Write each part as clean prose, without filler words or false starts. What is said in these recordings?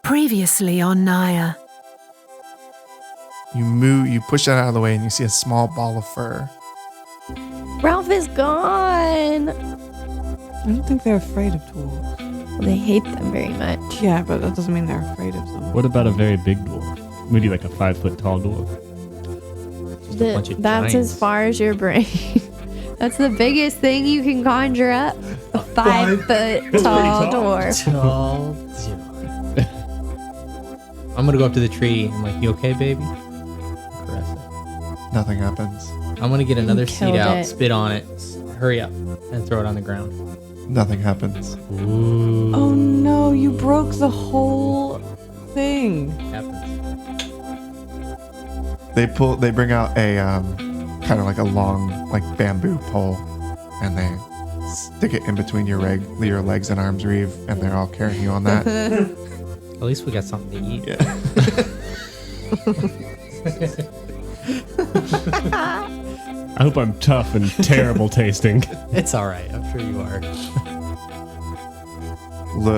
Previously on Naya. You push that out of the way and you see a small ball of fur. Ralph is gone. I don't think they're afraid of dwarves. Well, they hate them very much. Yeah, but that doesn't mean they're afraid of them. What about a very big dwarf? Maybe like a 5 foot tall dwarf. That's as far as your brain. That's the biggest thing you can conjure up. A 5 foot tall dwarf. Tall. I'm gonna go up to the tree. I'm like, "You okay, baby?" Caress it. Nothing happens. I'm gonna get another seed killed out, it. spit on it, hurry up, and throw it on the ground. Nothing happens. Ooh. Oh no, you broke the whole thing. Happens. They bring out a kind of like a long like bamboo pole, and they stick it in between your legs and arms, Reeve, and they're all carrying you on that. At least we got something to eat. Yeah. I hope I'm tough and terrible tasting. It's all right. I'm sure you are.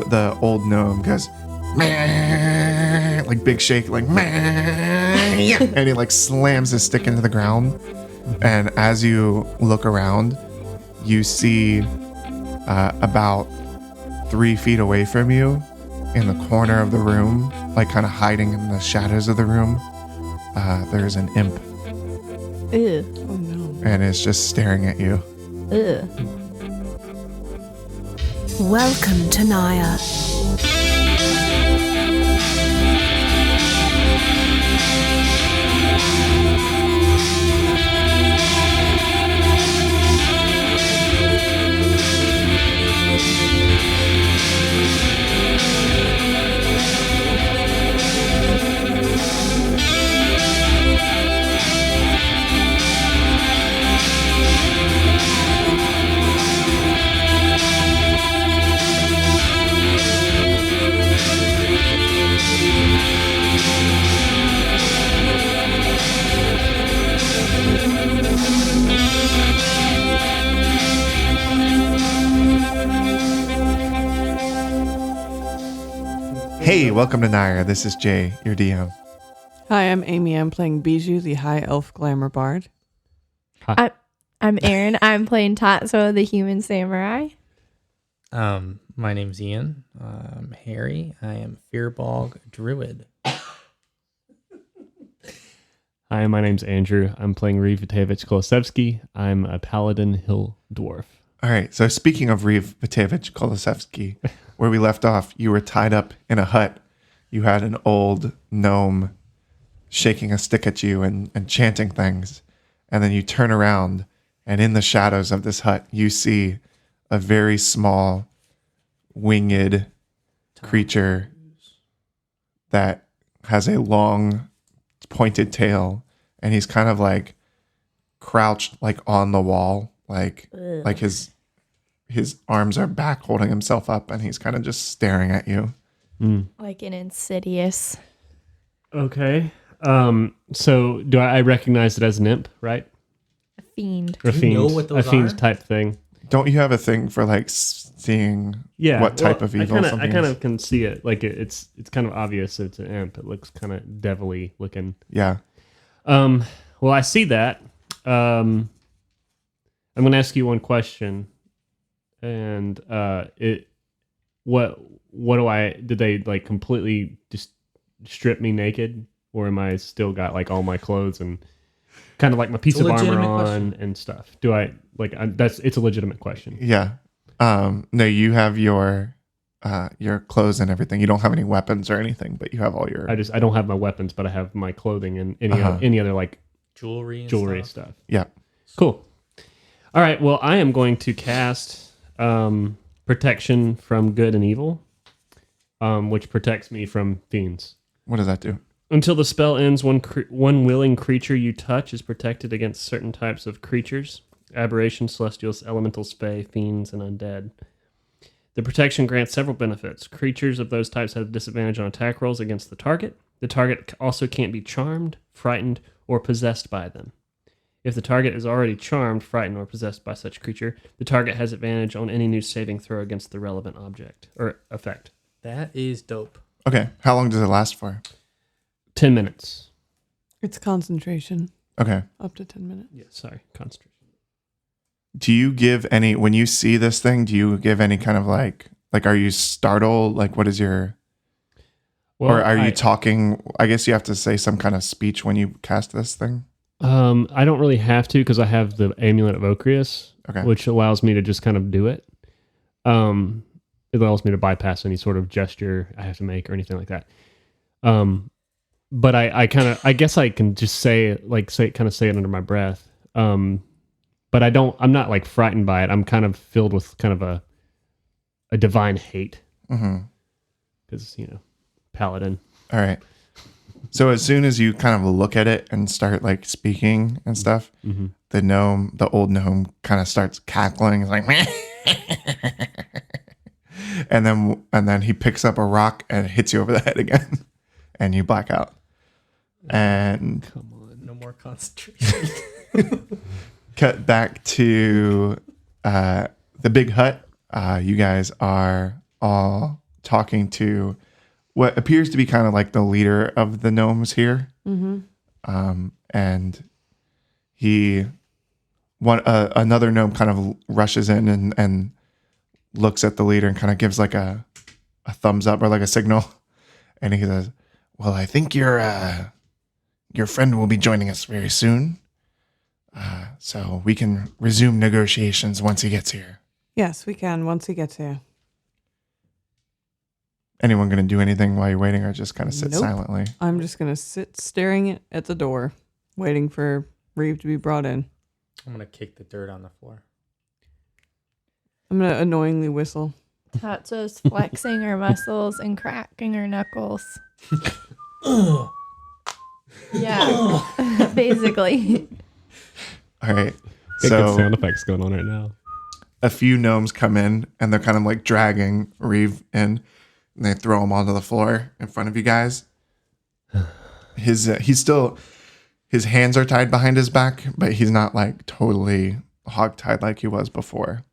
The old gnome goes, "Meh," like big shake, like "Meh," and he like slams his stick into the ground. And as you look around, you see about 3 feet away from you, in the corner of the room, like kind of hiding in the shadows of the room, there's an imp, Ugh. Oh no. and it's just staring at you. Ugh. Welcome to Naya. Hey, welcome to Nair. This is Jay, your DM. Hi, I'm Amy. I'm playing Bijou, the high elf glamour bard. I'm Erin. I'm playing Tatsuo, the human samurai. My name's Ian. I'm Harry. I am Fearbog Druid. Hi, my name's Andrew. I'm playing Reeve Vitevich Kolosevsky. I'm a paladin hill dwarf. All right, so speaking of Reeve Vitevich Kolosevsky, where we left off, you were tied up in a hut. You had an old gnome shaking a stick at you and chanting things. And then you turn around, and in the shadows of this hut, you see a very small, winged creature that has a long, pointed tail. And he's kind of like crouched like on the wall, like his arms are back holding himself up, and he's kind of just staring at you. Like an Insidious. Okay. So do I recognize it as an imp, right? A fiend. Or a Do you fiend, know what those a fiend are? type thing. Don't you have a thing for like seeing what type of evil I something kind is? of can see it. Like it's kind of obvious it's an imp. It looks kind of devilly looking. Yeah. Well, I see that. I'm going to ask you one question, and did they like completely just strip me naked, or am I still got like all my clothes and kind of like my piece It's a of armor legitimate on question. and stuff? Do I it's a legitimate question. Yeah. No, you have your clothes and everything. You don't have any weapons or anything, but you have all your... I don't have my weapons, but I have my clothing and Uh-huh. any other like Jewelry and jewelry stuff. stuff. Yeah. Cool. All right. Well, I am going to cast protection from good and evil, which protects me from fiends. What does that do? Until the spell ends, one willing creature you touch is protected against certain types of creatures: aberrations, celestials, elementals, fae, fiends, and undead. The protection grants several benefits. Creatures of those types have disadvantage on attack rolls against the target. The target also can't be charmed, frightened, or possessed by them. If the target is already charmed, frightened, or possessed by such creature, the target has advantage on any new saving throw against the relevant object or effect. That is dope. Okay. How long does it last for? 10 minutes. It's concentration. Okay. Up to 10 minutes. Yeah, sorry. Concentration. Do you give any, when you see this thing, do you give any kind of like, are you startled? Like, what is your, or are you talking? I guess you have to say some kind of speech when you cast this thing. I don't really have to because I have the Amulet of Ocrius, Okay. which allows me to just kind of do it. It allows me to bypass any sort of gesture I have to make or anything like that. But I guess I can just say it under my breath. But I'm not like frightened by it. I'm kind of filled with kind of a divine hate. Because, paladin. All right. So as soon as you kind of look at it and start like speaking and stuff, the old gnome kind of starts cackling. It's like, and then he picks up a rock and hits you over the head again, and you black out. And Come on, no more concentration. cut back to the big hut. You guys are all talking to what appears to be kind of like the leader of the gnomes here. And another gnome kind of rushes in and looks at the leader and kind of gives like a thumbs up or like a signal. And he says, well, I think your friend will be joining us very soon. So we can resume negotiations once he gets here. Yes, we can once he gets here. Anyone going to do anything while you're waiting, or just kind of sit Nope. silently? I'm just going to sit staring at the door, waiting for Reeve to be brought in. I'm going to kick the dirt on the floor. I'm going to annoyingly whistle. Tatsu's flexing her muscles and cracking her knuckles. Yeah, basically. All right. Got good So sound effects going on right now. a few gnomes come in and they're kind of like dragging Reeve in, and they throw him onto the floor in front of you guys. His hands are tied behind his back, but he's not like totally hog-tied like he was before.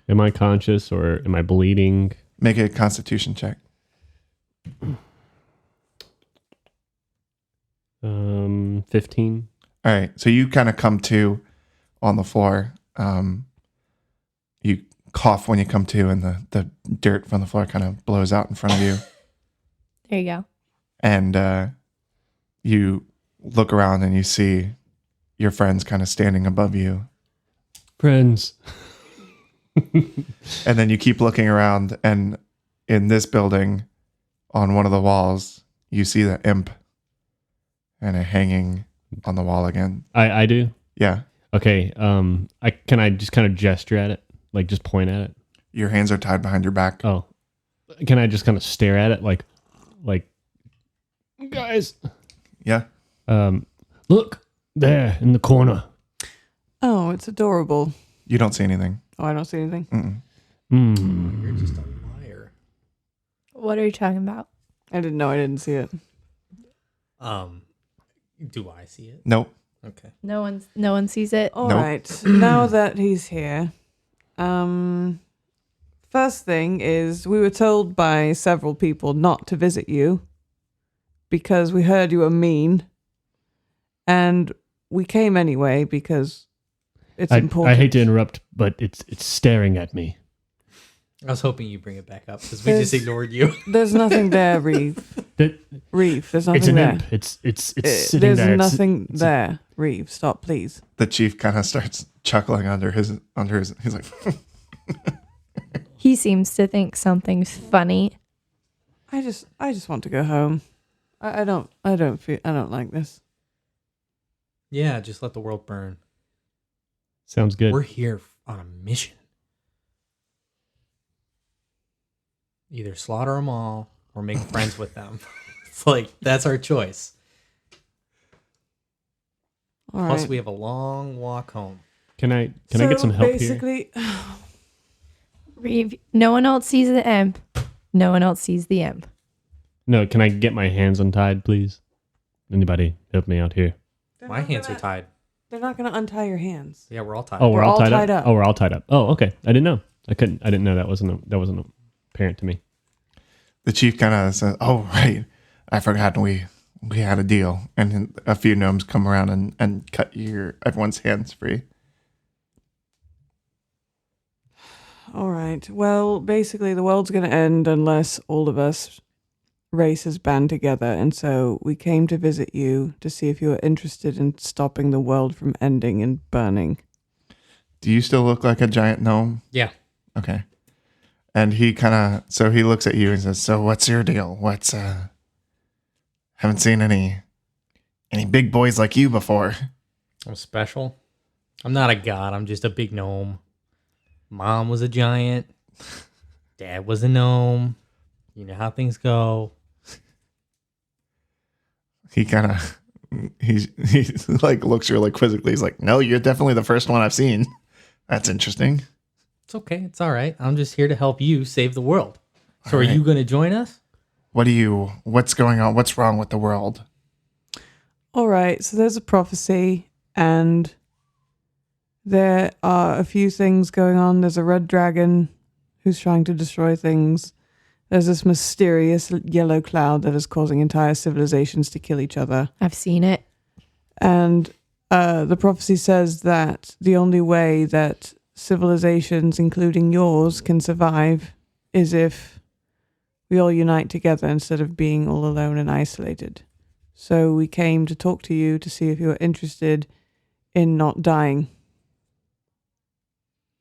Am I conscious or am I bleeding? Make a Constitution check. 15. All right. So you kind of come to on the floor. You cough when you come to, and the dirt from the floor kind of blows out in front of you. There you go. And you look around and you see your friends kind of standing above you. Friends. And then you keep looking around, and in this building, on one of the walls, you see the imp and it hanging on the wall again. I do? Yeah. Okay. Can I just kind of gesture at it? Like just point at it? Your hands are tied behind your back. Oh. Can I just kind of stare at it like guys? Yeah. Look there in the corner. Oh, it's adorable. You don't see anything. Oh, I don't see anything. Mm-mm. You're just a liar. What are you talking about? I didn't know. I didn't see it. Do I see it? Nope. Okay. No one sees it. All Nope. right. Now that he's here, first thing is we were told by several people not to visit you because we heard you were mean, and we came anyway because it's important. I hate to interrupt, but it's staring at me. I was hoping you bring it back up because we just ignored you. There's nothing there, Reeve. Reeve, there's nothing It's an there. imp. It's sitting There's there. nothing there. Reeve, stop, please. The chief kind of starts chuckling under his. He's like, He seems to think something's funny. I just want to go home. I don't like this. Yeah, just let the world burn. Sounds good. We're here on a mission. Either slaughter them all or make friends with them. It's like, that's our choice. All Plus, right. we have a long walk home. Can I get some help here? basically, Reeve, no one else sees the imp. No one else sees the imp. No, can I get my hands untied, please? Anybody help me out here? My hands are tied. They're not going to untie your hands. Yeah, we're all tied. Oh, we're all tied up. Oh, we're all tied up. Oh, okay. I didn't know. I didn't know that wasn't apparent to me. the chief kind of says, "Oh, right, I forgot we had a deal." And then a few gnomes come around and cut everyone's hands free. All right. Well, basically, the world's going to end unless all of us races band together. And so we came to visit you to see if you were interested in stopping the world from ending and burning. Do you still look like a giant gnome? Yeah. Okay. And he so he looks at you and says, "So what's your deal? Haven't seen any big boys like you before." I'm special. I'm not a god. I'm just a big gnome. Mom was a giant. Dad was a gnome. You know how things go. He like looks really quizzically. He's like, "No, you're definitely the first one I've seen." That's interesting. It's okay. It's all right. I'm just here to help you save the world. So All are right. you going to join us? What's going on? What's wrong with the world? All right. So there's a prophecy, and there are a few things going on. There's a red dragon who's trying to destroy things. There's this mysterious yellow cloud that is causing entire civilizations to kill each other. I've seen it. And the prophecy says that the only way that civilizations, including yours, can survive is if we all unite together instead of being all alone and isolated. So we came to talk to you to see if you were interested in not dying.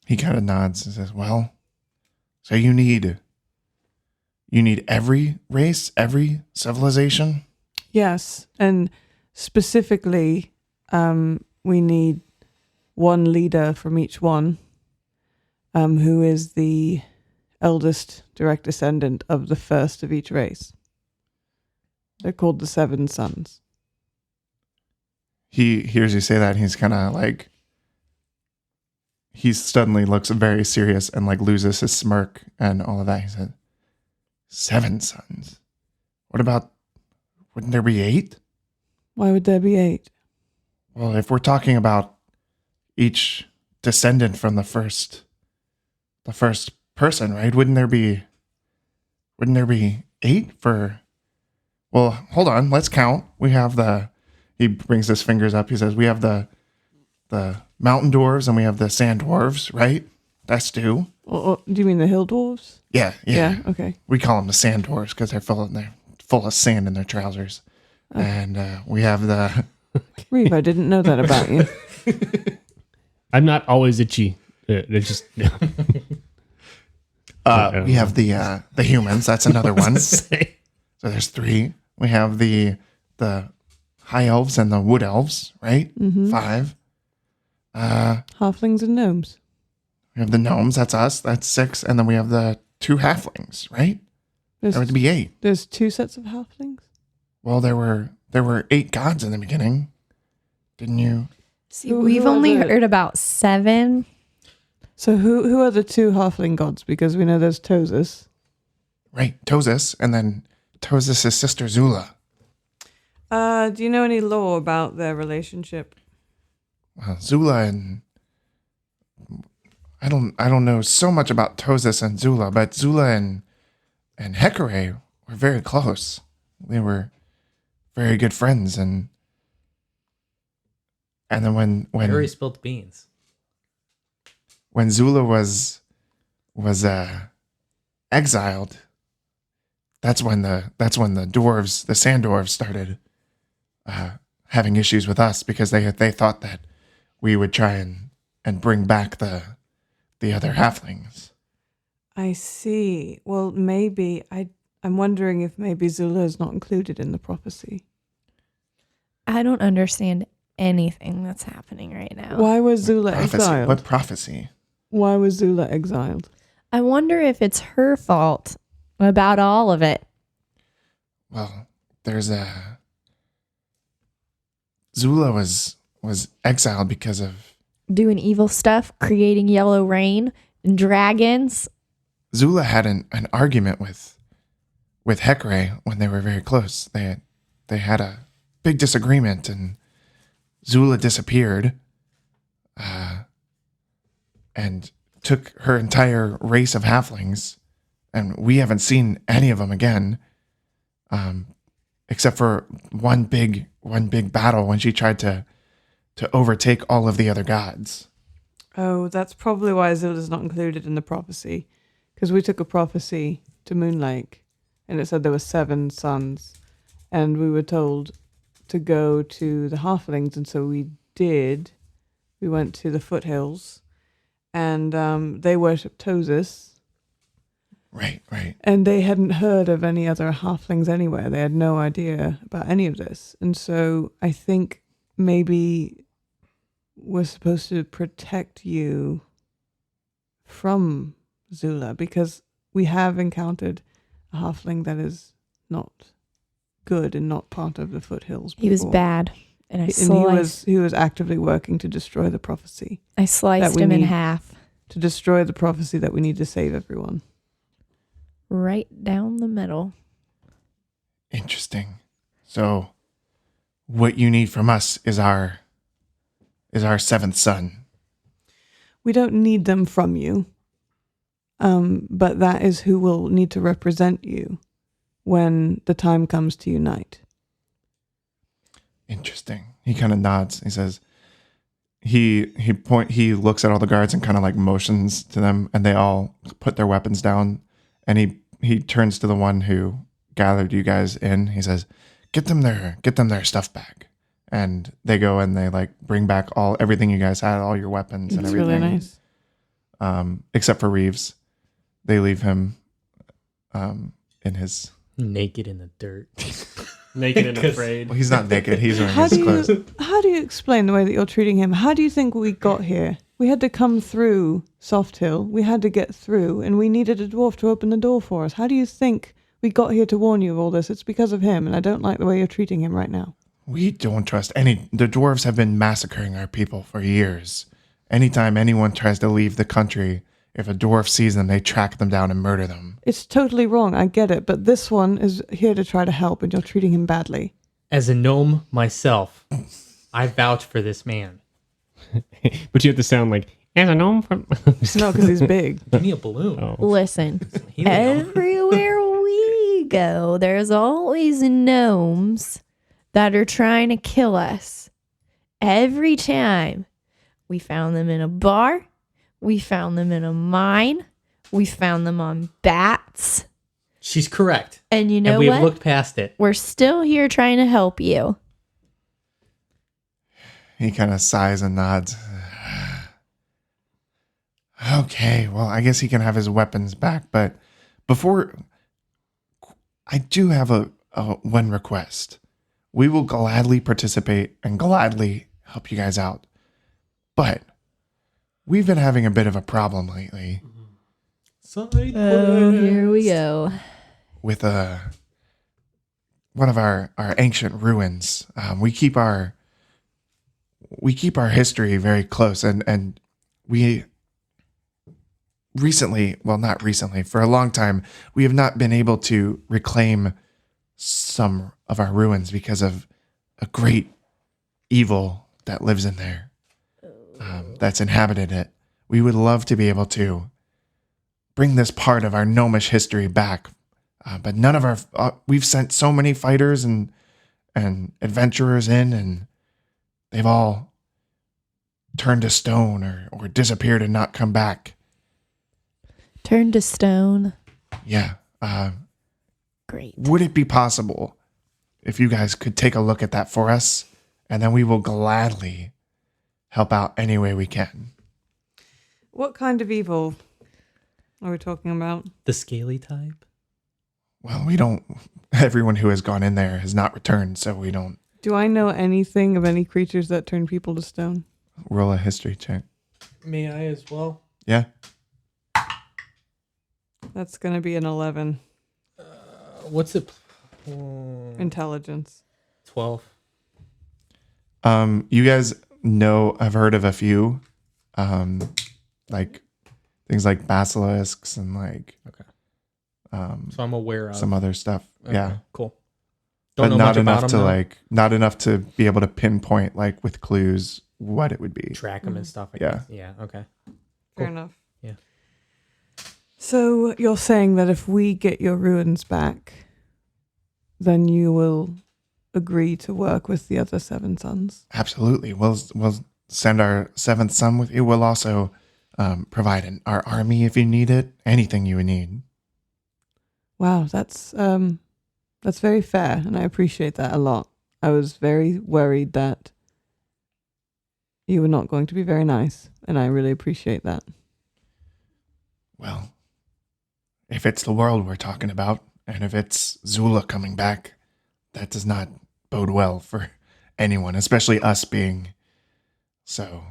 He kind of nods and says, "Well, so you need every race, every civilization?" Yes, and specifically, we need one leader from each one, who is the eldest direct descendant of the first of each race. They're called the Seven Sons. He hears you say that, and he's kind of like, he suddenly looks very serious and like loses his smirk and all of that. He said, "7 sons? Wouldn't there be 8? Why would there be 8? Well, if we're talking about each descendant from the first person, right? Wouldn't there be 8 for? Well, hold on, let's count. We have he brings his fingers up. He says, we have the mountain dwarves and we have the sand dwarves, right? That's 2. Or do you mean the hill dwarves? Yeah. Okay. We call them the sand dwarves because they're full of sand in their trousers. And we have the Reeve, I didn't know that about you. I'm not always itchy. They're just we have the humans. That's another one. So there's 3. We have the high elves and the wood elves, right? 5. Halflings and gnomes. We have the gnomes. That's us. That's 6. And then we have the 2 halflings, right? There's, That would be 8. there's 2 sets of halflings? Well, there were 8 gods in the beginning. Didn't you? See, Who we've are only the- heard about 7. So who are the 2 halfling gods? Because we know there's Tozus. Right. Tozus. And then Tozus' sister Zula. Do you know any lore about their relationship? Zula and I don't know so much about Tozus and Zula, but Zula and Hecare were very close. They were very good friends, and then Harry spilled beans. when Zula was exiled, that's when the dwarves, the sand dwarves, started having issues with us because they thought that we would try and bring back the other halflings. I see. Well, maybe I'm wondering if maybe Zula is not included in the prophecy. I don't understand anything that's happening right now. Why was Zula Prophecy. exiled? What prophecy? Why was Zula exiled? I wonder if it's her fault about all of it. Well, there's Zula was exiled because of Doing evil stuff, creating yellow rain and dragons. Zula had an argument with Hecare when they were very close. They had a big disagreement, and Zula disappeared, and took her entire race of halflings and we haven't seen any of them again, except for one big battle when she tried to overtake all of the other gods. Oh, that's probably why Zilla's not included in the prophecy. Because we took a prophecy to Moon Lake, and it said there were 7 sons, and we were told to go to the halflings, and so we did. We went to the foothills, and they worshipped Tosis, Right. and they hadn't heard of any other halflings anywhere. They had no idea about any of this, and so I think maybe we're supposed to protect you from Zula, because we have encountered a halfling that is not good and not part of the foothills before. He was bad, and He was actively working to destroy the prophecy. I sliced we him in need- half, To destroy the prophecy that we need to save everyone. right down the middle. Interesting. So, what you need from us is our 7th son. We don't need them from you, but that is who will need to represent you when the time comes to unite. Interesting. He kind of nods. He says, he looks at all the guards and kind of like motions to them, and they all put their weapons down. And he turns to the one who gathered you guys in. He says, get them their stuff back. And they go and they like bring back everything you guys had, all your weapons and It's everything. really nice. Except for Reeves. They leave him in his. Naked in the dirt. Naked and afraid. Well, he's not naked. He's wearing How his do clothes. you explain the way that you're treating him? How do you think we got here? We had to come through Soft Hill. We had to get through, and we needed a dwarf to open the door for us. How do you think we got here to warn you of all this? It's because of him, and I don't like the way you're treating him right now. We don't trust any. The dwarves have been massacring our people for years. Anytime anyone tries to leave the country, if a dwarf sees them, they track them down and murder them. It's totally wrong. I get it, but this one is here to try to help, and you're treating him badly. As a gnome myself, I vouch for this man. But you have to sound like, as a gnome from... No, because he's big. Give me a balloon. Oh. Listen, He's a gnome. everywhere we go, there's always gnomes that are trying to kill us. Every time. We found them in a bar. We found them in a mine. We found them on bats. She's correct. And you know and we've what? looked past it. We're still here trying to help you. He kind of sighs and nods. Okay, well, I guess he can have his weapons back, but before, I do have a one request. We will gladly participate and gladly help you guys out, but we've been having a bit of a problem lately Oh, here we go. with one of our ancient ruins. We keep our history very close, and we recently, well, not recently, for a long time, we have not been able to reclaim some of our ruins because of a great evil that lives in there, that's inhabited it. We would love to be able to bring this part of our gnomish history back, but none of our we've sent so many fighters and adventurers in, and they've all turned to stone or disappeared and not come back. Turn to stone. Yeah. Great. Would it be possible if you guys could take a look at that for us, and then we will gladly help out any way we can? What kind of evil are we talking about? The scaly type? Well, we don't. Everyone who has gone in there has not returned, so we don't. Do I know anything of any creatures that turn people to stone? Roll a history check. May I as well? Yeah. That's going to be an 11. What's it? Intelligence. 12. You guys know, I've heard of a few, like things like basilisks and like, Okay. um, So I'm aware of some other stuff. Okay, Yeah. Cool. But Don't know not much about enough them, to though. not enough to be able to pinpoint like with clues what it would be. Track them and stuff. Yeah. Guess. Yeah. Okay. Fair Cool. enough. Yeah. So you're saying that if we get your ruins back, then you will agree to work with the other 7 sons? Absolutely. We'll send our 7th son with you. We'll also provide our army if you need it. Anything you would need. Wow, that's very fair, and I appreciate that a lot. I was very worried that you were not going to be very nice, and I really appreciate that. Well, if it's the world we're talking about, and if it's Zula coming back, that does not bode well for anyone, especially us being so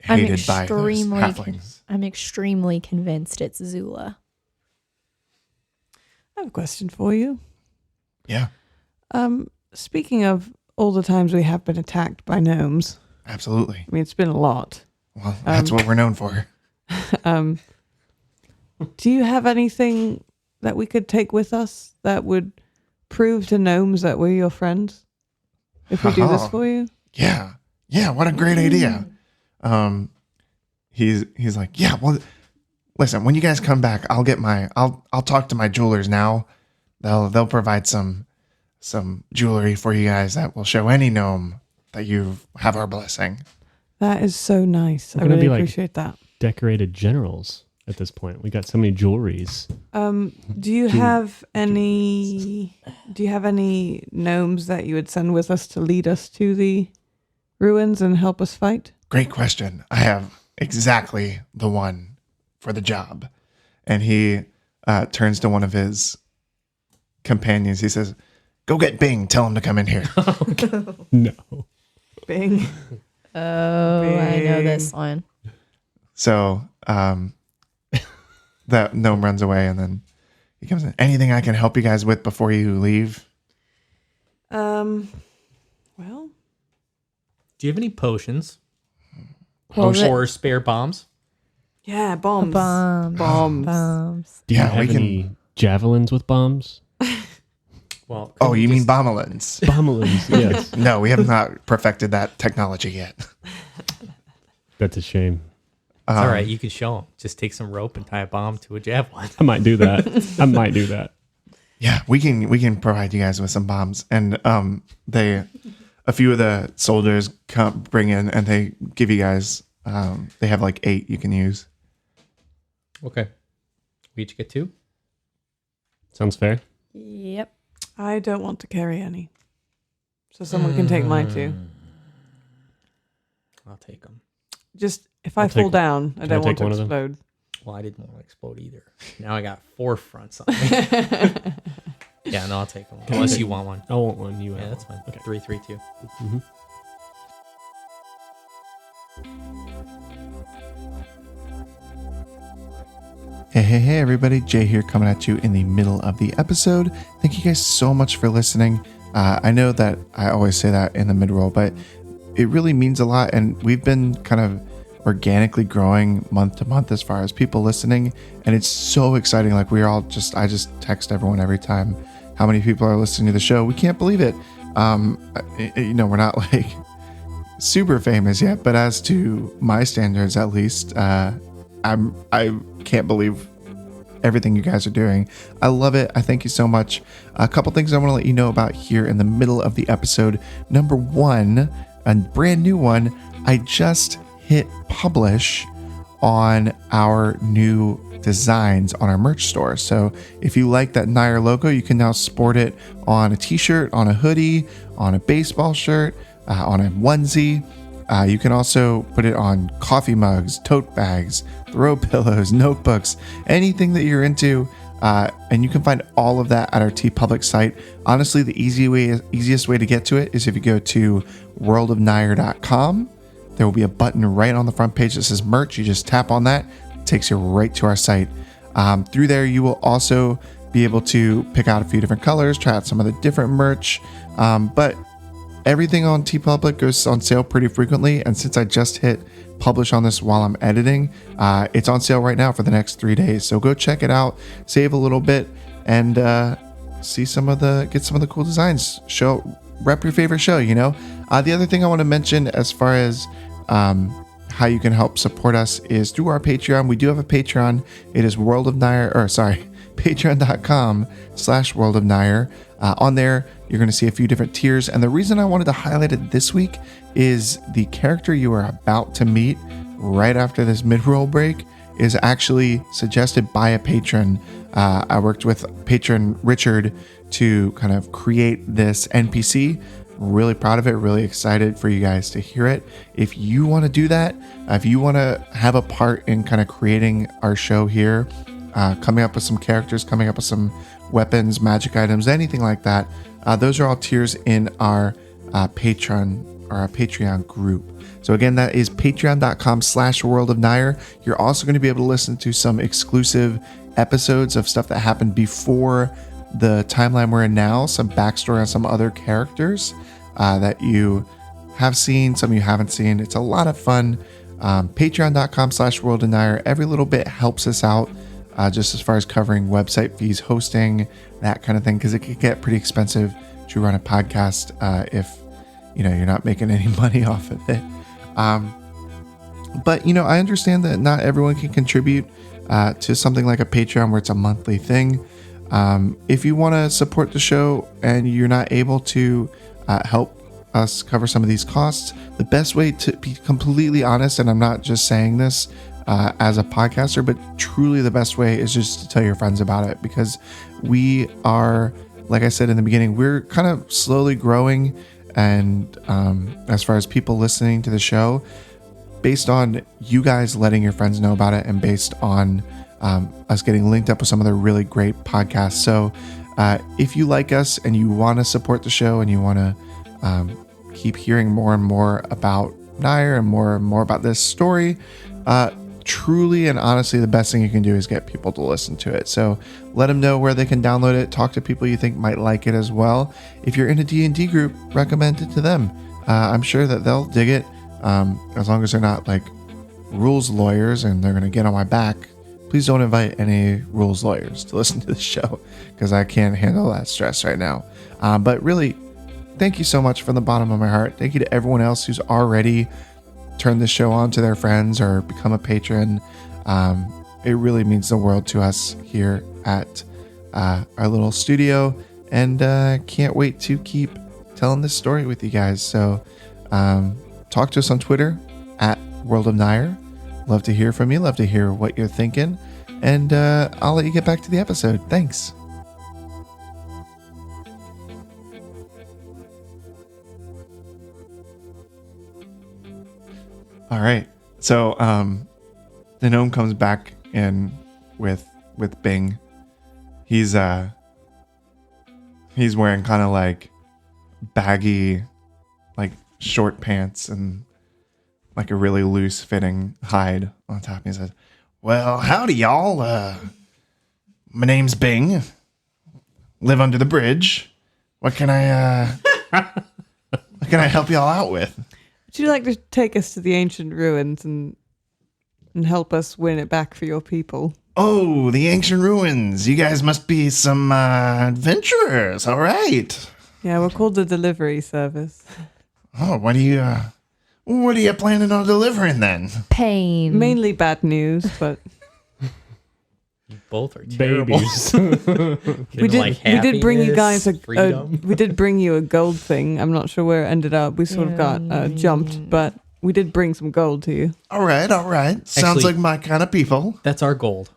hated by those halflings. I'm extremely convinced it's Zula. I have a question for you. Yeah, Speaking of all the times we have been attacked by gnomes, absolutely. I mean, it's been a lot. Well, that's what we're known for. Do you have anything that we could take with us that would prove to gnomes that we're your friends? If we do this for you? Yeah, what a great idea. He's like, yeah, well, listen, when you guys come back, I'll talk to my jewelers now. They'll provide some jewelry for you guys that will show any gnome that you have our blessing. That is so nice. We're I gonna really be like- appreciate that. Decorated generals at this point. We got so many jewelries. Do you have any gnomes that you would send with us to lead us to the ruins and help us fight? Great question. I have exactly the one for the job. And he turns to one of his companions. He says, go get Bing. Tell him to come in here. No. Bing. Oh, I know this one. So that gnome runs away, and then he comes in. Anything I can help you guys with before you leave? Well, Do you have any potions Well, or spare bombs? yeah, bombs. Bombs. Do you Yeah, have we can- any javelins with bombs? Well, Oh, you mean bombolins? Bombalins, yes. No, we have not perfected that technology yet. That's a shame. it's all right. You can show them. Just take some rope and tie a bomb to a javelin. I might do that. Yeah, we can provide you guys with some bombs, and a few of the soldiers bring in, and they give you guys. They have like 8 you can use. Okay. We each get 2. Sounds fair. Yep. I don't want to carry any. So someone can take mine too. I'll take them. Just if I I'll fall take- down, I can I don't want take to one of them? explode. Well, I didn't want to explode either. Now I got 4 fronts on me. Yeah, no, I'll take them. Can I Unless take- you want one. I want one. You Yeah, have that's one. fine. Okay. 3, 3, 2. Mm-hmm. Hey, everybody. Jay here coming at you in the middle of the episode. Thank you guys so much for listening. I know that I always say that in the mid-roll, but it really means a lot. And we've been kind of organically growing month to month as far as people listening. And it's so exciting. Like I just text everyone every time how many people are listening to the show. We can't believe it. We're not like super famous yet, but as to my standards, at least, I can't believe everything you guys are doing. I love it. I thank you so much. A couple things I want to let you know about here in the middle of the episode. Number 1, a brand new one. I just hit publish on our new designs on our merch store. So if you like that Nair logo, you can now sport it on a t-shirt, on a hoodie, on a baseball shirt, on a onesie. You can also put it on coffee mugs, tote bags, throw pillows, notebooks, anything that you're into. And you can find all of that at our TeePublic site. Honestly, the easiest way to get to it is if you go to worldofnair.com. There will be a button right on the front page that says merch. You just tap on that. It takes you right to our site. Through there, you will also be able to pick out a few different colors, try out some of the different merch. But everything on TeePublic goes on sale pretty frequently, and since I just hit publish on this while I'm editing, it's on sale right now for the next 3 days. So go check it out, save a little bit, and get some of the cool designs. Rep your favorite show. The other thing I want to mention as far as how you can help support us is through our Patreon. We do have a Patreon. It is patreon.com/World of Nair. On there, you're going to see a few different tiers. And the reason I wanted to highlight it this week is the character you are about to meet right after this mid-roll break is actually suggested by a patron. I worked with patron Richard to kind of create this NPC. Really proud of it. Really excited for you guys to hear it. If you want to do that, if you want to have a part in kind of creating our show here, coming up with some characters, coming up with some weapons, magic items, anything like that, those are all tiers in our Patreon group. So again, that is patreon.com/World of Nair. You're also going to be able to listen to some exclusive episodes of stuff that happened before the timeline we're in now, some backstory on some other characters that you have seen, some you haven't seen. It's a lot of fun. Patreon.com/World of Nair. Every little bit helps us out, just as far as covering website fees, hosting, that kind of thing, because it could get pretty expensive to run a podcast if you're not making any money off of it. But I understand that not everyone can contribute to something like a Patreon where it's a monthly thing. If you want to support the show and you're not able to help us cover some of these costs, the best way, to be completely honest, and I'm not just saying this as a podcaster, but truly the best way is just to tell your friends about it, because we are, like I said in the beginning, we're kind of slowly growing. And as far as people listening to the show, based on you guys letting your friends know about it and based on us getting linked up with some other really great podcasts. So if you like us and you want to support the show and you want to keep hearing more and more about Nair and more about this story, truly and honestly, the best thing you can do is get people to listen to it. So let them know where they can download it. Talk to people you think might like it as well. If you're in a D&D group, recommend it to them. I'm sure that they'll dig it, as long as they're not like rules lawyers and they're going to get on my back. Please don't invite any rules lawyers to listen to the show, because I can't handle that stress right now. But really, thank you so much from the bottom of my heart. Thank you to everyone else who's already turn this show on to their friends or become a patron. It really means the world to us here at our little studio, and can't wait to keep telling this story with you guys. So talk to us on Twitter at World of Nair. Love to hear from you. Love to hear what you're thinking, and I'll let you get back to the episode. Thanks. All right. So the gnome comes back in with Bing. He's wearing kind of like baggy, like short pants and like a really loose fitting hide on top. He says, "Well, howdy y'all. My name's Bing. Live under the bridge. What can I help y'all out with?" Would you like to take us to the ancient ruins and help us win it back for your people? Oh, the ancient ruins. You guys must be some adventurers. All right. Yeah, we're called the delivery service. Oh, what are you planning on delivering then? Pain. Mainly bad news, but Both are terrible. Babies. we did bring you guys freedom. we did bring you a gold thing. I'm not sure where it ended up. We sort of got jumped, but we did bring some gold to you. All right. Sounds Actually- like my kind of people. That's our gold.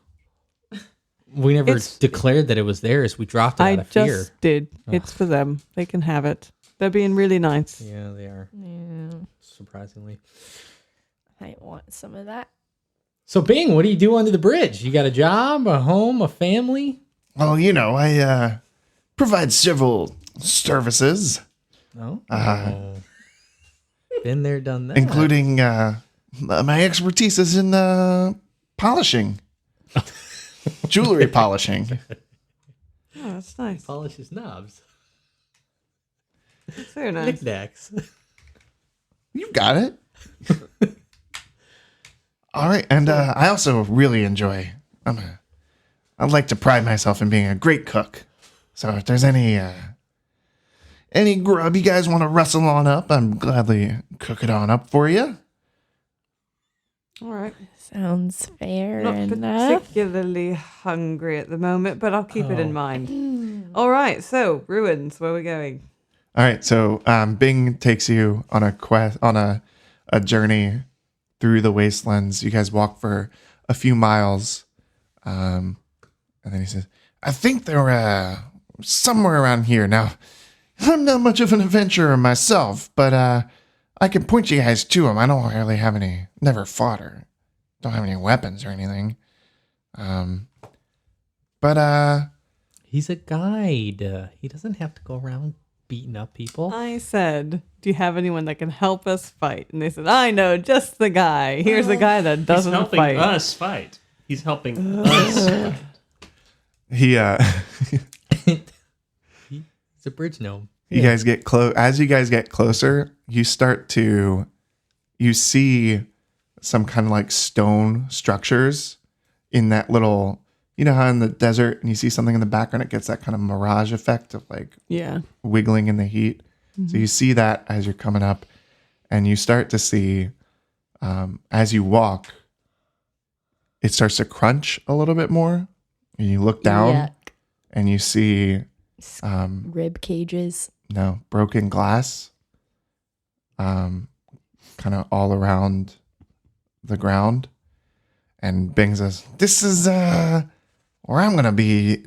We never declared that it was theirs. We dropped it I out of fear. just did. It's for them. They can have it. They're being really nice. Yeah, they are. Yeah, Surprisingly. I want some of that. So, Bing, what do you do under the bridge? You got a job, a home, a family? Well, I provide several services, No. Been there, done that. including my expertise is in polishing, jewelry polishing. Oh, that's nice. Polish his knobs. That's very nice. Knickknacks. You got it. All right, and I also really enjoy. I'd like to pride myself in being a great cook. So if there's any grub you guys want to rustle on up, I'm gladly cook it on up for you. All right. Sounds fair Not enough. particularly hungry at the moment, but I'll keep it in Oh. mind. All right. So, ruins. Where are we going? All right, so Bing takes you on a quest on a journey through the wastelands. You guys walk for a few miles, and then he says, "I think they're somewhere around here." Now, I'm not much of an adventurer myself, but I can point you guys to them. I don't really have any, never fought or don't have any weapons or anything. But He's a guide. He doesn't have to go around beating up people. I said, do you have anyone that can help us fight? And they said, I know, just the guy. Here's a guy that He's doesn't helping fight. us fight. He's helping us fight. he He's a bridge gnome. You guys get close. As you guys get closer, you see some kind of like stone structures in that little, you know how in the desert and you see something in the background, it gets that kind of mirage effect of like Yeah. wiggling in the heat. So you see that as you're coming up, and you start to see, as you walk, it starts to crunch a little bit more, and you look down Yuck. and you see Rib cages. no broken glass, kind of all around the ground. And Bing says, "This is where I'm gonna be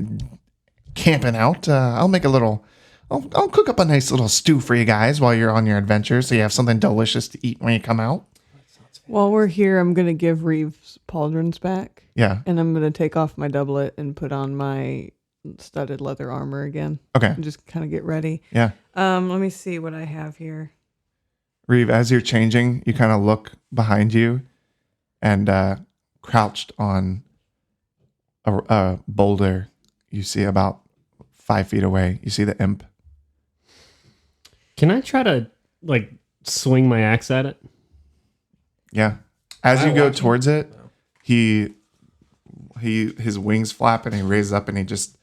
camping out. I'll make a little. I'll cook up a nice little stew for you guys while you're on your adventure, so you have something delicious to eat when you come out." While we're here, I'm going to give Reeves pauldrons back. Yeah. And I'm going to take off my doublet and put on my studded leather armor again. Okay. And just kind of get ready. Yeah. Let me see what I have here. Reeve, as you're changing, you kind of look behind you, and crouched on a boulder you see about 5 feet away, you see the imp. Can I try to like swing my axe at it? Yeah. As you go towards it, his wings flap and he raises up and he just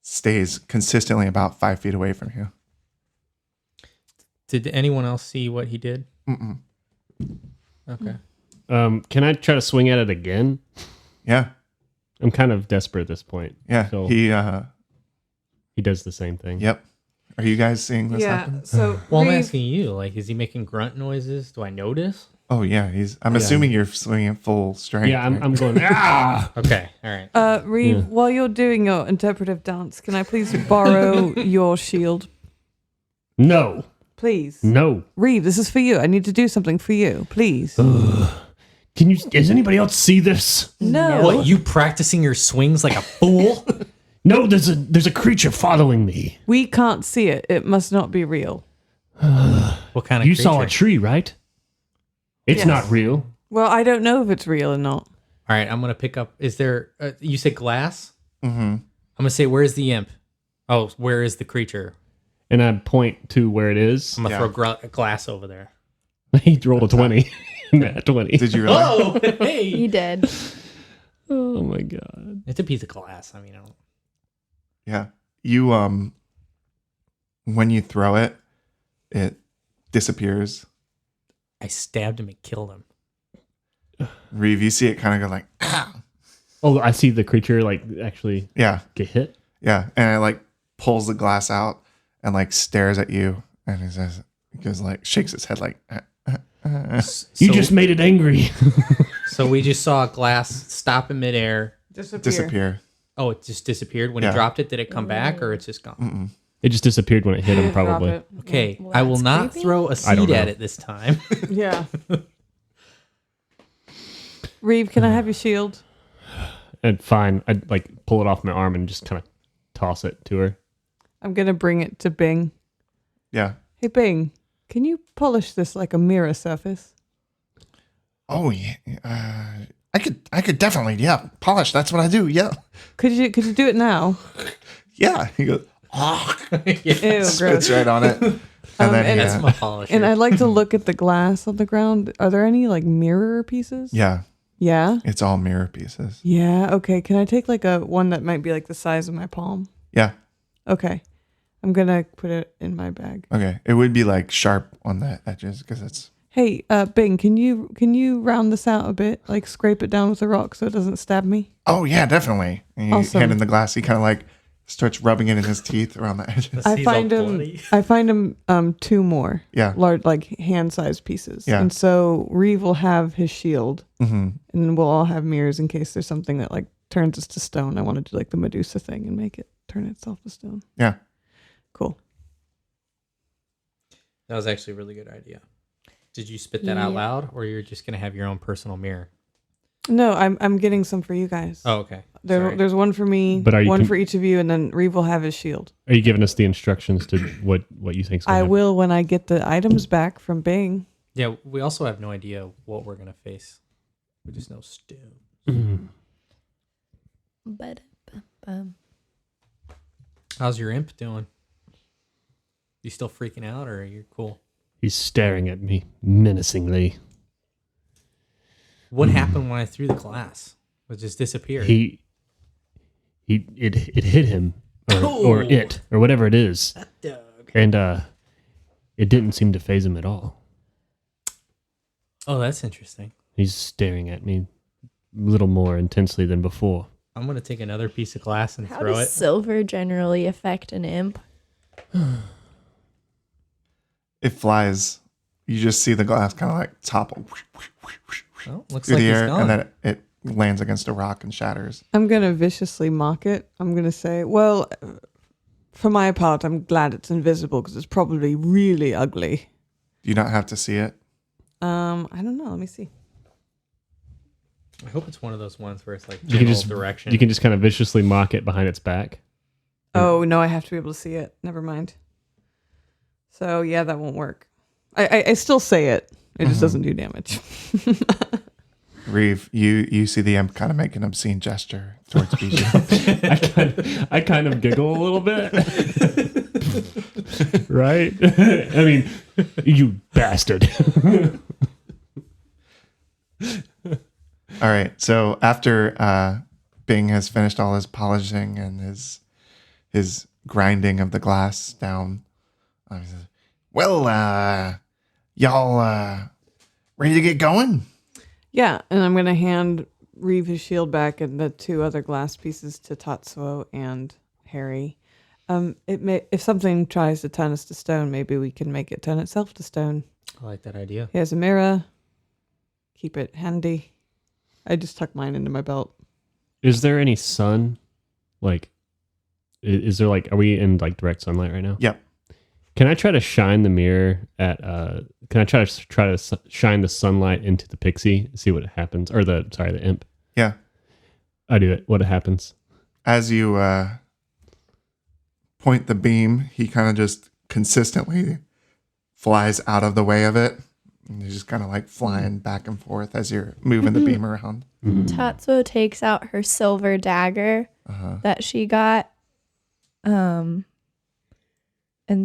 stays consistently about 5 feet away from you. Did anyone else see what he did? Mm-mm. Okay. Can I try to swing at it again? Yeah. I'm kind of desperate at this point. Yeah. So he does the same thing. Yep. Are you guys seeing this Yeah. happen? So, Well, I'm Reeve, asking you, like, is he making grunt noises? Do I notice? Oh yeah, I'm assuming you're swinging at full strength. Yeah, right? I'm going. Ah! Okay. All right. Reeve, Yeah. while you're doing your interpretive dance, can I please borrow your shield? No, Please. no. Reeve, this is for you. I need to do something for you. Please. Can you? Does anybody else see this? No. What, you practicing your swings like a fool? No, there's a creature following me. We can't see it. It must not be real. What kind of You creature? saw a tree, right? It's Yes. not real. Well, I don't know if it's real or not. All right, I'm going to pick up. Is there, you said glass? Mm-hmm. I'm going to say, where's the imp? Oh, where is the creature? And I point to where it is. I'm going to Yeah. throw glass over there. He rolled a 20. Nat 20. Did you really? Oh, hey. He did. Oh my god. It's a piece of glass. I mean, I don't. Yeah. You when you throw it, it disappears. I stabbed him and killed him. Reeve, you see it kind of go like, ah. Oh, I see the creature like actually Yeah. get hit. Yeah. And it like pulls the glass out and like stares at you, and he goes like, shakes his head like, You just made it angry. So we just saw glass stop in midair. disappear. Oh, it just disappeared when Yeah. he dropped it. Did it come back or it's just gone? It just disappeared when it hit him, probably. Okay, Well, I will that's not creepy. throw a I don't seed at know. it this time. Yeah. Reeve, can I have your shield? And fine, I'd like pull it off my arm and just kind of toss it to her. I'm going to bring it to Bing. Yeah. Hey, Bing, can you polish this like a mirror surface? Oh yeah. I could definitely, yeah, polish. That's what I do. Yeah. Could you do it now? Yeah. He goes, oh, Ew, spits gross. right on it. And then and That's yeah. my polisher. And I'd like to look at the glass on the ground. Are there any like mirror pieces? Yeah. Yeah. It's all mirror pieces. Yeah. Okay. Can I take like a one that might be like the size of my palm? Yeah. Okay. I'm gonna put it in my bag. Okay. It would be like sharp on the edges because it's Hey, Bing, can you round this out a bit? Like scrape it down with a rock so it doesn't stab me? Oh yeah, definitely. And you Awesome. hand him the glass. He kind of like starts rubbing it in his teeth around the edges. I He's all find him. bloody. I find him 2 more Yeah. large, like hand-sized pieces. Yeah. And so Reeve will have his shield, Hmm. and we'll all have mirrors in case there's something that like turns us to stone. I want to do like the Medusa thing and make it turn itself to stone. Yeah. Cool. That was actually a really good idea. Did you spit that out Yeah. loud, or you're just gonna have your own personal mirror? No, I'm getting some for you guys. Oh, okay. Sorry. There's one for me, But are you one com- for each of you, and then Reeve will have his shield. Are you giving us the instructions to what you think's going I to happen? will when I get the items back from Bing. Yeah, we also have no idea what we're gonna face. We just know stone. Mhm. But How's your imp doing? You still freaking out, or are you cool? He's staring at me menacingly. What happened when I threw the glass? It just disappeared. It hit him or Oh. it or whatever it is, Dog. and it didn't seem to phase him at all. Oh, that's interesting. He's staring at me a little more intensely than before. I'm gonna take another piece of glass and how throw does it. silver generally affect an imp? It flies. You just see the glass kind of like topple Oh, looks through like the he's air, gone. and then it lands against a rock and shatters. I'm gonna viciously mock it. I'm gonna say, well, for my part, I'm glad it's invisible because it's probably really ugly. Do you not have to see it? I don't know. Let me see. I hope it's one of those ones where it's like You general can just direction. You can just kind of viciously mock it behind its back. Oh no, I have to be able to see it. Never mind. So yeah, that won't work. I still say it. It just doesn't do damage. Reeve, you see the imp kind of make an obscene gesture towards Bijou. I kind of giggle a little bit. Right? I mean, you bastard. All right. So after Bing has finished all his polishing and his grinding of the glass down, he says, "Well, y'all ready to get going?" Yeah, and I'm gonna hand Reeve his shield back and the 2 other glass pieces to Tatsuo and Harry. If something tries to turn us to stone, maybe we can make it turn itself to stone. I like that idea. Here's a mirror. Keep it handy. I just tuck mine into my belt. Is there any sun? Like, is there like, are we in like direct sunlight right now? Yep. Can I try to shine the mirror at, can I try to shine the sunlight into the pixie, see what happens? Or the imp. Yeah. I do it. What happens? As you point the beam, he kind of just consistently flies out of the way of it. And he's just kind of like flying back and forth as you're moving the beam around. Tatsuo takes out her silver dagger that she got, and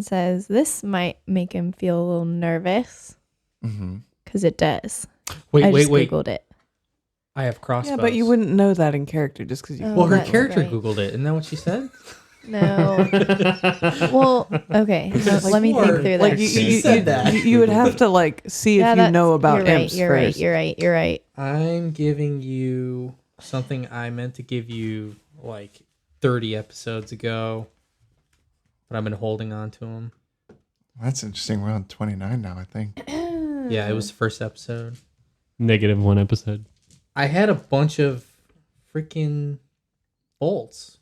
says, "This might make him feel a little nervous, Mm-hmm. because it does." Wait, I wait, just wait. googled it. I have crossbows. Yeah, but you wouldn't know that in character just because you. Oh. Well, her that's character right. Googled it. Isn't that what she said? No. Well, okay. Let me think through that. Like you would have to like see if you that's- know about you're right, imps you're first. right. You're right. I'm giving you something I meant to give you like 30 episodes ago, but I've been holding on to them. That's interesting. We're on 29 now, I think. Yeah, it was the first episode. -1 episode. I had a bunch of freaking bolts.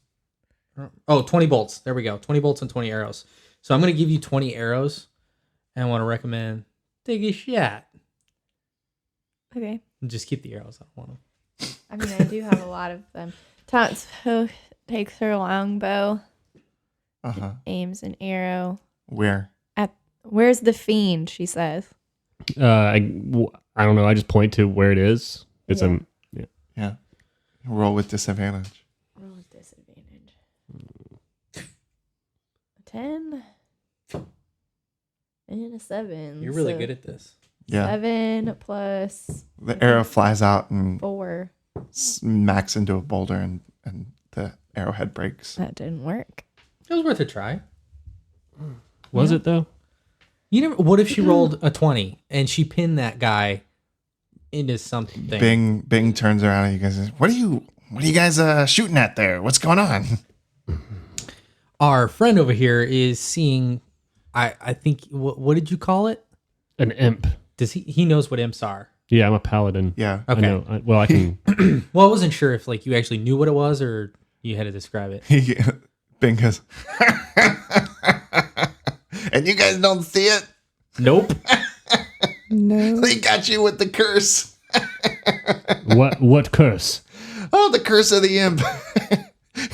Oh, 20 bolts. There we go. 20 bolts and 20 arrows. So I'm going to give you 20 arrows, and I want to recommend take a shot. Okay. Just keep the arrows. I don't want them. I mean, I do have a lot of them. Tatsuo takes her longbow, Uh-huh. aims an arrow. Where? Where's the fiend? She says. I don't know. I just point to where it is. It's Yeah. Yeah. Roll with disadvantage. Roll with disadvantage. 10 and a 7. You're really so good at this. Yeah. 7 plus The arrow flies out and 4. smacks into a boulder and the arrowhead breaks. That didn't work. It was worth a try. Was it though? You never. What if she rolled a 20 and she pinned that guy into something? Bing turns around at you guys. And says, what are you guys shooting at there? What's going on? Our friend over here is seeing. I think. What did you call it? An imp. Does he knows what imps are? Yeah, I'm a paladin. Yeah. Okay. I know. I can. Well, I wasn't sure if like you actually knew what it was or you had to describe it. Bing goes, and you guys don't see it? Nope. No. They got you with the curse. What curse? Oh, the curse of the imp.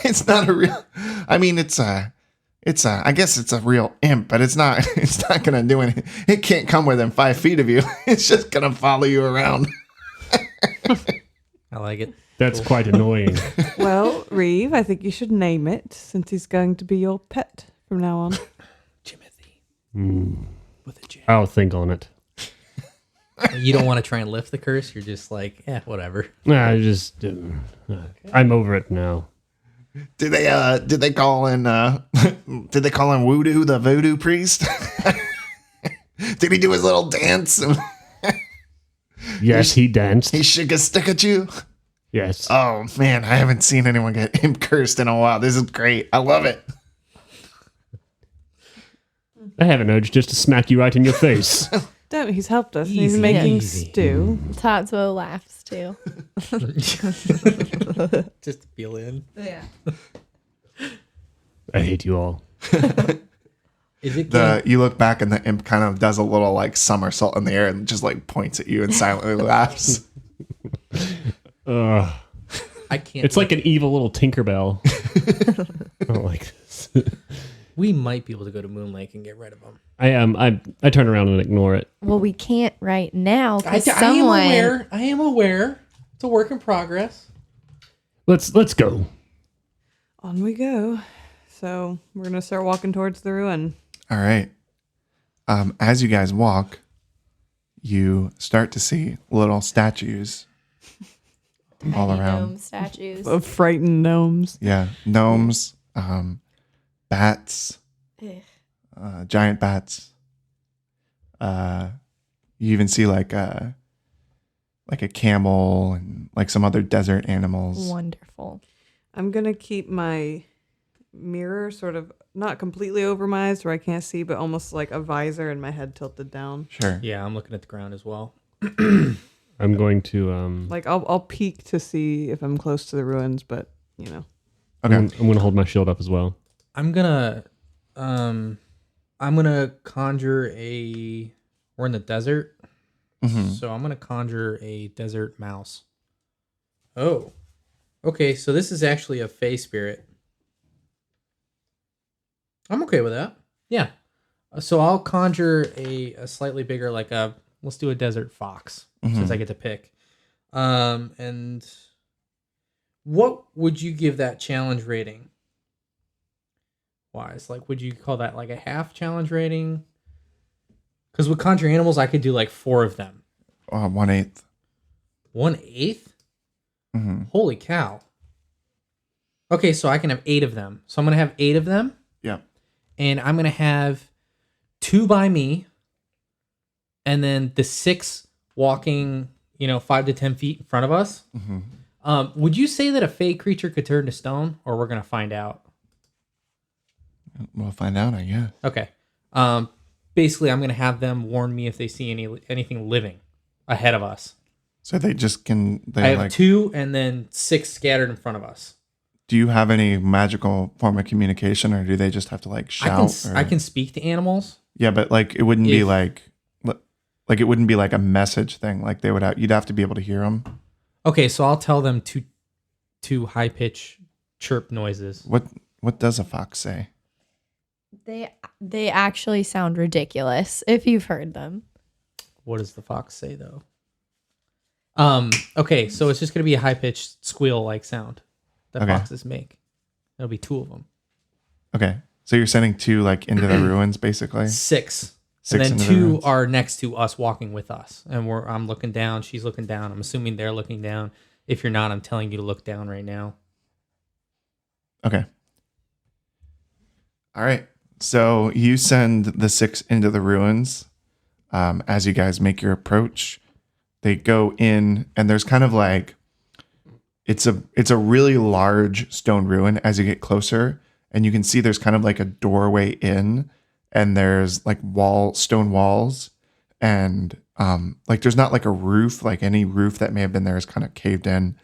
It's not a real. I mean, I guess it's a real imp, but it's not gonna do anything. It can't come within 5 feet of you. It's just gonna follow you around. I like it. That's quite annoying. Well, Reeve, I think you should name it since he's going to be your pet from now on. Timothy Mm, with a J. I'll think on it. You don't want to try and lift the curse. You're just like, whatever. Nah, I just. I'm over it now. Did they call in Voodoo, the voodoo priest? Did he do his little dance? Yes, he danced. He shook a stick at you? Yes. Oh man, I haven't seen anyone get imp cursed in a while. This is great. I love it. I have an urge just to smack you right in your face. Don't. He's helped us. He's Easy, making easy. stew. Tatsuo laughs too. Just to feel in. Yeah. I hate you all. Is it game? You look back and the imp kind of does a little like somersault in the air and just like points at you and silently laughs. Ugh. I can't. It's like an evil little Tinkerbell. I don't like this. We might be able to go to Moon Lake and get rid of them. I turn around and ignore it. Well, we can't right now I because am aware. I am aware. It's a work in progress. Let's go. On we go. So we're gonna start walking towards the ruin. All right. As you guys walk, you start to see little statues all around. Gnome statues. Of frightened gnomes. Yeah, gnomes, bats, Ugh. giant bats. You even see like a camel and like some other desert animals. Wonderful. I'm gonna keep my mirror sort of not completely over my eyes where I can't see, but almost like a visor and my head tilted down. Sure. Yeah, I'm looking at the ground as well. I'm going to Like I'll peek to see if I'm close to the ruins, but you know. Okay. I'm gonna hold my shield up as well. I'm gonna conjure a. We're in the desert, Mhm. so I'm gonna conjure a desert mouse. Oh, okay. So this is actually a fey spirit. I'm okay with that. Yeah. So I'll conjure a slightly bigger, like let's do a desert fox since I get to pick. And what would you give that challenge rating? Wise, like, would you call that like a half challenge rating? Because with conjure animals, I could do like 4 of them. 1/8. 1/8? Mm-hmm. Holy cow. Okay, so I can have 8 of them. So I'm gonna have 8 of them. Yeah. And I'm gonna have 2 by me, and then the 6 walking, 5 to 10 feet in front of us. Mm-hmm. Would you say that a fey creature could turn to stone, or we're gonna find out? We'll find out, I guess. Okay. Basically, I'm gonna have them warn me if they see anything living ahead of us. So they just can. I have like. 2 and then 6 scattered in front of us. Do you have any magical form of communication, or do they just have to like shout? I can speak to animals. Yeah, but like it wouldn't be If- like it wouldn't be like a message thing. Like they would have. You'd have to be able to hear them. Okay, so I'll tell them to high pitch chirp noises. What does a fox say? They actually sound ridiculous if you've heard them. What does the fox say though? Okay, so it's just gonna be a high pitched squeal like sound that Okay. foxes make. There'll be 2 of them. Okay, so you're sending 2 like into the ruins, basically. 6. 6 And then into the 2 ruins. are next to us walking with us. And I'm looking down, she's looking down. I'm assuming they're looking down. If you're not, I'm telling you to look down right now. Okay. All right. So you send the 6 into the ruins. As you guys make your approach, they go in, and there's kind of like it's a really large stone ruin as you get closer, and you can see there's kind of like a doorway in, and there's like stone walls, and like there's not like a roof, like any roof that may have been there is kind of caved in,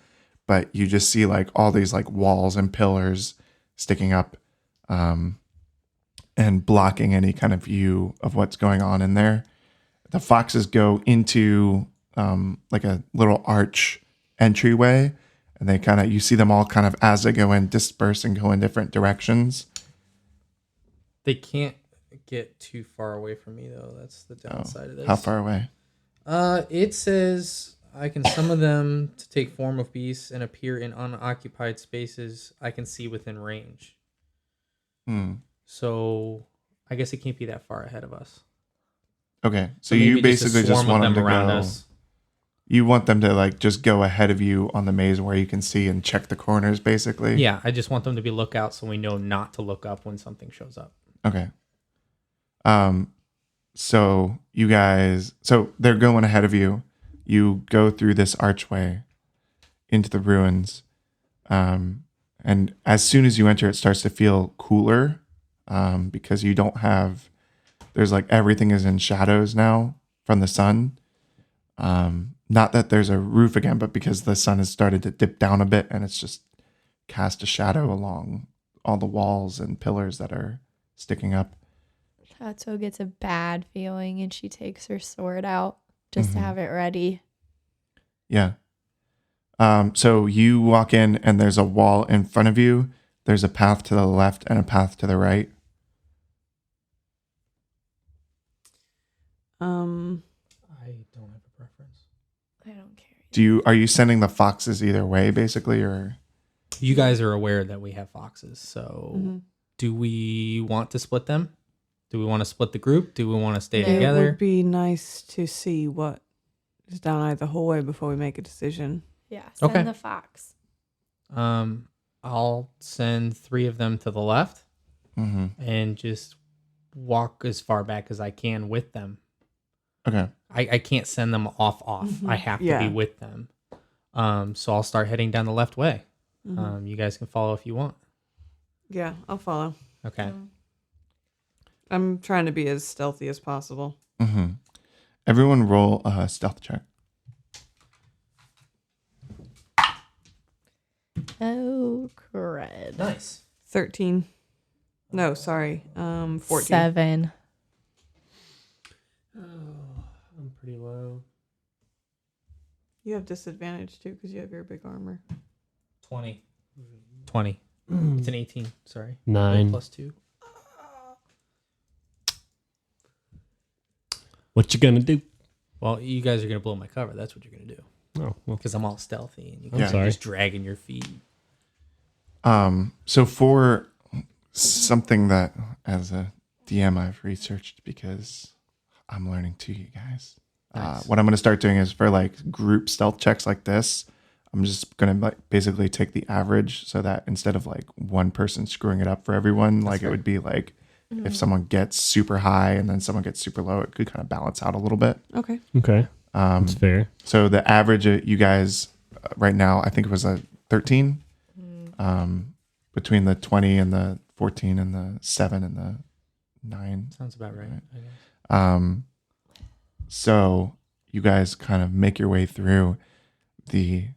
but you just see like all these like walls and pillars sticking up, and blocking any kind of view of what's going on in there. The foxes go into like a little arch entryway, and they kind of, you see them all kind of as they go in, disperse and go in different directions. They can't get too far away from me though. That's the downside of this. How far away? It says I can summon them to take form of beasts and appear in unoccupied spaces I can see within range. So I guess it can't be that far ahead of us. Okay, so maybe you basically a just swarm want of them to around go. us. You want them to like just go ahead of you on the maze where you can see and check the corners, basically. Yeah, I just want them to be lookouts so we know not to look up when something shows up. Okay. So you guys, so they're going ahead of you. You go through this archway into the ruins. And as soon as you enter, it starts to feel cooler, because you don't have, there's like everything is in shadows now from the sun. Not that there's a roof again, but because the sun has started to dip down a bit, and it's just cast a shadow along all the walls and pillars that are sticking up. Tatsuo gets a bad feeling and she takes her sword out just to have it ready. Yeah. So you walk in, and there's a wall in front of you. There's a path to the left and a path to the right. I don't have a preference. I don't care. Are you sending the foxes either way, basically, or? You guys are aware that we have foxes, so do we want to split them? Do we want to split the group? Do we want to stay It together? would be nice to see what is down either whole way before we make a decision. Yeah, send Okay. the fox. I'll send 3 of them to the left and just walk as far back as I can with them. Okay. I can't send them off. I have to Yeah. be with them. So I'll start heading down the left way. You guys can follow if you want. Yeah, I'll follow. Okay. I'm trying to be as stealthy as possible. Everyone roll a stealth check. Oh, crud. Nice. 13. No, sorry. 14. 7. I'm pretty low. You have disadvantage too because you have your big armor. 20. 20. It's an 18. Sorry. 9. Plus 2. What you gonna do? Well, you guys are going to blow my cover. That's what you're going to do. Oh, well. Because I'm all stealthy and you I'm guys are sorry. just dragging your feet. So for something that as a DM I've researched, because I'm learning too, you guys. Nice. What I'm going to start doing is for like group stealth checks like this, I'm just going to like basically take the average, so that instead of like one person screwing it up for everyone, like fair. it would be like if someone gets super high and then someone gets super low, it could kind of balance out a little bit. Okay. Okay. That's fair. So the average, you guys, right now, I think it was a 13. Between the 20 and the 14 and the 7 and the 9. Sounds about right. I guess. So you guys kind of make your way through the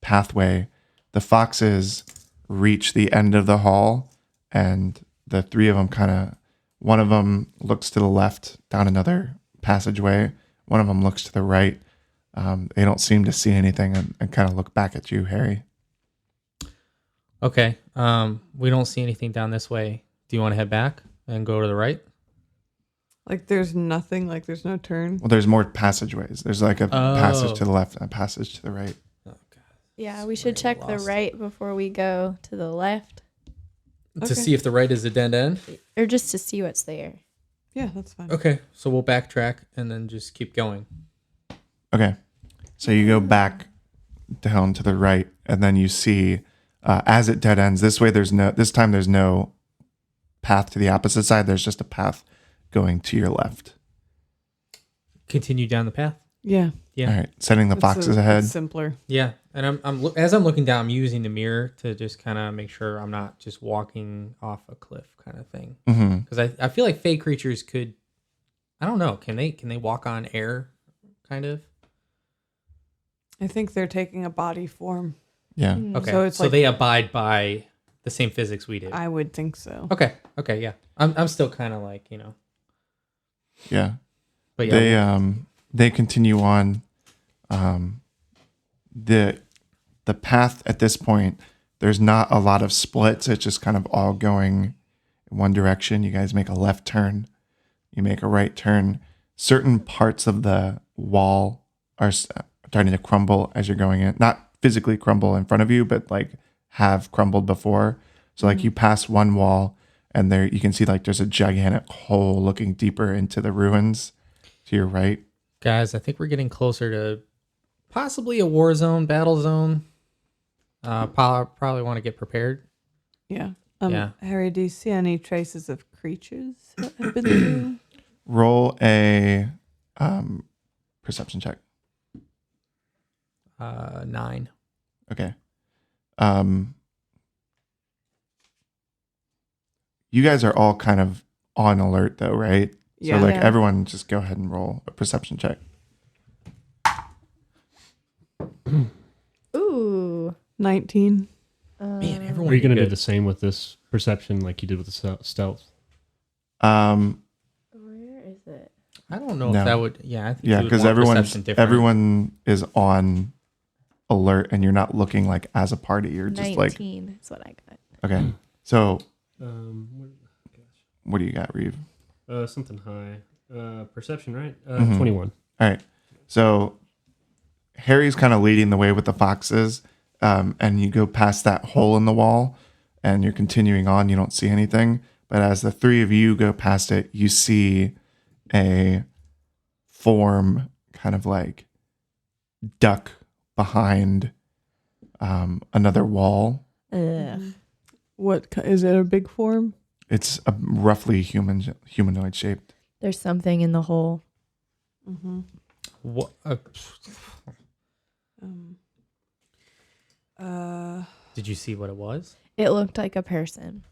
pathway. The foxes reach the end of the hall, and the 3 of them one of them looks to the left down another passageway. One of them looks to the right. They don't seem to see anything and kind of look back at you, Harry. Okay. We don't see anything down this way. Do you want to head back and go to the right? Like there's nothing, like there's no turn. Well, there's more passageways. There's like a passage to the left and a passage to the right. Oh, God. Yeah, we should check the lost. right before we go to the left. To Okay. see if the right is a dead end? Or just to see what's there. Yeah, that's fine. Okay. So we'll backtrack and then just keep going. Okay. So you go back down to the right, and then you see as it dead ends, this time there's no path to the opposite side. There's just a path going to your left. Continue down the path. Yeah. Yeah. All right, sending the It's foxes ahead. Simpler. Yeah, and as I'm looking down, I'm using the mirror to just kind of make sure I'm not just walking off a cliff kind of thing. Mm-hmm. Because I feel like fey creatures could, I don't know, can they walk on air, kind of? I think they're taking a body form. Yeah. Okay, So it's like- they abide by the same physics we do. I would think so. Okay, yeah, I'm still kind of like Yeah. but yeah, They continue on. The path at this point, there's not a lot of splits. It's just kind of all going in one direction. You guys make a left turn. You make a right turn. Certain parts of the wall are starting to crumble as you're going in. Not physically crumble in front of you, but like have crumbled before. So like you pass one wall and there you can see like there's a gigantic hole looking deeper into the ruins to your right. guys, I think we're getting closer to possibly a war zone, battle zone. Probably want to get prepared. Yeah. Yeah. Harry, do you see any traces of creatures that have been through? Roll a perception check. 9. Okay. You guys are all kind of on alert though, right? Yeah. So like Yeah. everyone just go ahead and roll a perception check. Ooh. 19. Man, everyone. Are you going to did do the same with this perception like you did with the stealth? Um Where is it? I don't know No. if that would. Yeah, I think yeah, you would because want perception different. everyone is on alert and you're not looking like as a party. You're just like 19 is what I got. okay. So Um, what do you got, Reeve? something high. Perception, right? Mhm. 21. All right. So Harry's kind of leading the way with the foxes. And you go past that hole in the wall and you're continuing on. You don't see anything. But as the three of you go past it, you see a form kind of like duck behind another wall. Ugh. Is it a big form? It's a roughly humanoid shaped. There's something in the hole. Mm-hmm. What? Did you see what it was? It looked like a person.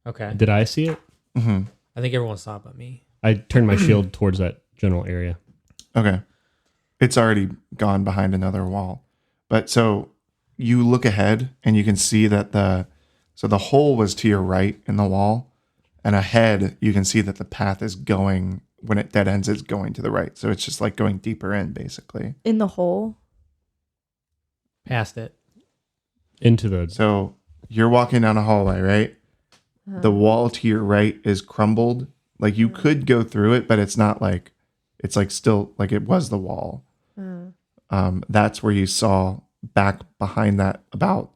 Okay, Did I see it? Mm-hmm. I think everyone saw it but me. I turned my shield towards that general area. Okay. It's already gone behind another wall. But so you look ahead and you can see that the hole was to your right in the wall, and ahead you can see that the path is going, when it dead ends, it's going to the right. So it's just like going deeper in basically. In the hole? Past it. Into the... So you're walking down a hallway, right? The wall to your right is crumbled. Like you could go through it, but it's not like, it's like still like it was the wall. That's where you saw back behind that about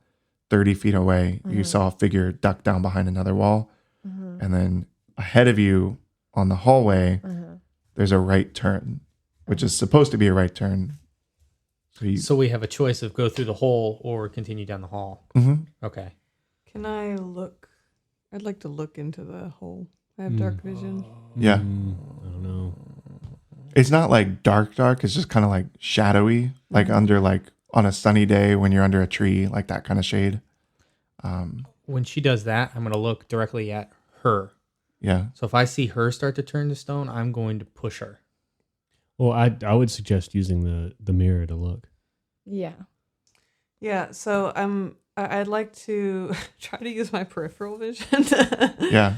30 feet away, you saw a figure duck down behind another wall. And then ahead of you on the hallway, there's a right turn, which is supposed to be a right turn. So we have a choice of go through the hole or continue down the hall. Mhm. Okay. Can I look? I'd like to look into the hole. I have dark vision. Yeah. I don't know. It's not like dark. It's just kind of like shadowy, like under like on a sunny day when you're under a tree, like that kind of shade. When she does that, I'm going to look directly at her. Yeah. So if I see her start to turn to stone, I'm going to push her. Well, I would suggest using the mirror to look. Yeah. Yeah. So I'd like to try to use my peripheral vision. Yeah.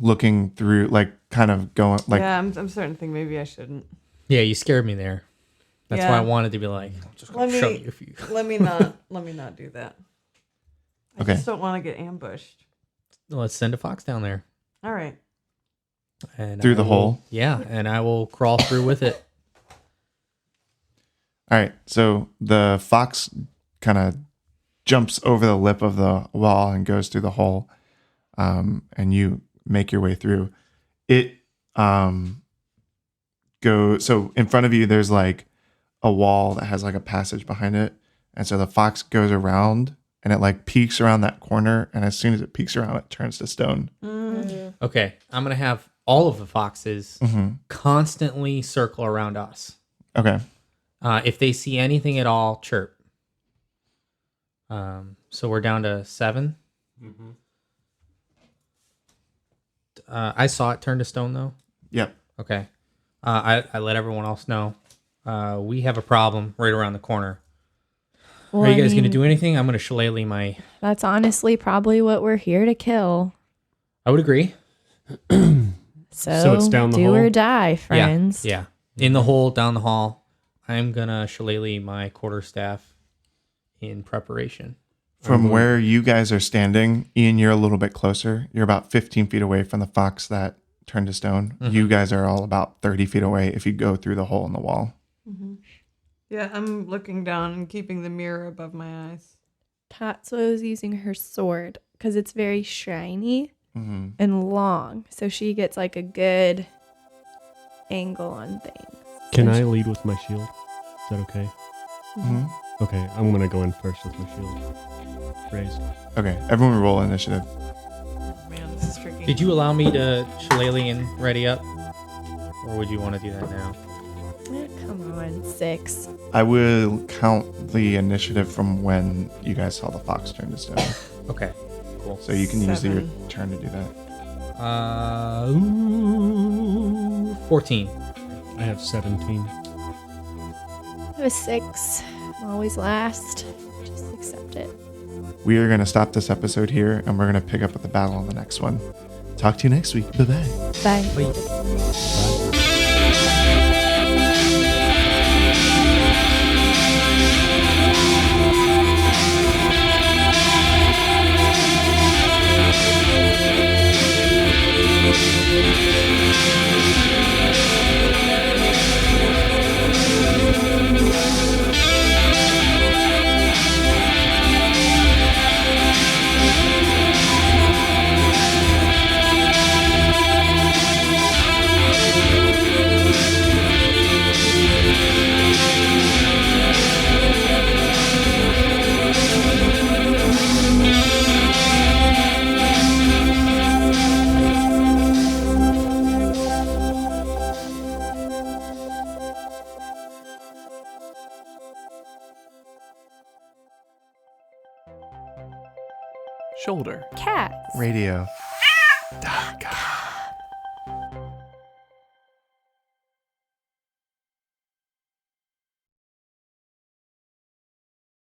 Looking through, like kind of going like, yeah, I'm starting to think maybe I shouldn't. Yeah, you scared me there. That's why Yeah. I wanted to be like, I'm just going to Let show me- you if you. Let me not do that. I Okay. just don't want to get ambushed. Let's send a fox down there. All right. And Through I the will- hole? Yeah, and I will crawl through with it. all right. So the fox kind of jumps over the lip of the wall and goes through the hole. And you make your way through. It so in front of you there's like a wall that has like a passage behind it. And so the fox goes around and it like peeks around that corner, and as soon as it peeks around, it turns to stone. Okay, I'm gonna have all of the foxes constantly circle around us. Okay. If they see anything at all, chirp. So we're down to 7. I saw it turn to stone though. Yep. Okay. I let everyone else know. We have a problem right around the corner. Well, Are you I guys going to mean, do anything? I'm going to shillelagh my... That's honestly probably what we're here to kill. I would agree. So it's down the do hall? or die, friends. Yeah. In the hole, down the hall. I'm going to shillelagh my quarterstaff in preparation. From where you guys are standing, Ian, you're a little bit closer. You're about 15 feet away from the fox that turned to stone. You guys are all about 30 feet away if you go through the hole in the wall. Yeah, I'm looking down and keeping the mirror above my eyes. Tatsuo is using her sword because it's very shiny Mm-hmm. and long. So she gets like a good angle on things. Can I lead with my shield? Is that okay? Mm-hmm. Okay, I'm gonna go in first with my shield raised. Okay, everyone roll initiative. Man, this is tricky. Did you allow me to shillelagh and ready up? Or would you want to do that now? Come on, 6. I will count the initiative from when you guys saw the fox turn to stone. Okay. Cool. So you can use your 7. turn to do that. 14. I have 17. I have a 6. Always last. Just accept it. We are going to stop this episode here, and we're going to pick up with the battle on the next one. Talk to you next week. Bye-bye. Bye. Shoulder. Cats. Radio.